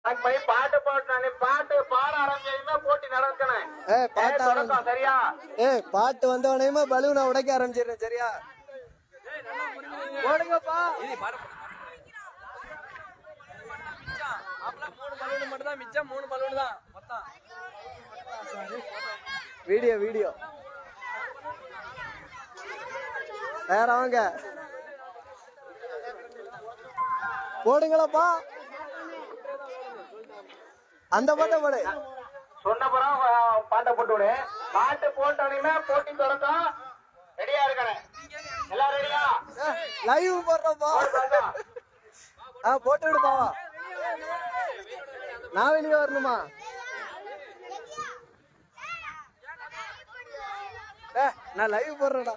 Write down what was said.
பாட்டு பாட்டு பாட்டு பாட ஆரம்பிச்சதுமே போட்டி நடக்கணும். சரியா? பாட்டு வந்தவனையுமா பலூனை உடைக்க ஆரம்பிச்சிடுறேன். சரியா? போடுங்கப்பா. வீடியோ வீடியோ வேற வாங்க போடுங்களப்பா. அந்த பாட்டை போடு. சொன்னப்புறம் பாட்டை போட்டு விடு. பாட்டு போட்டோன்னே போட்டி தொடக்கம். ரெடியா இருக்கணும். எல்லாரும் ரெடியா? லைவ் போடுறப்பா. போட்டு விடுப்பாவா. நான் வெளியே வரணுமா? நான் லைவ் போடுறேன்டா.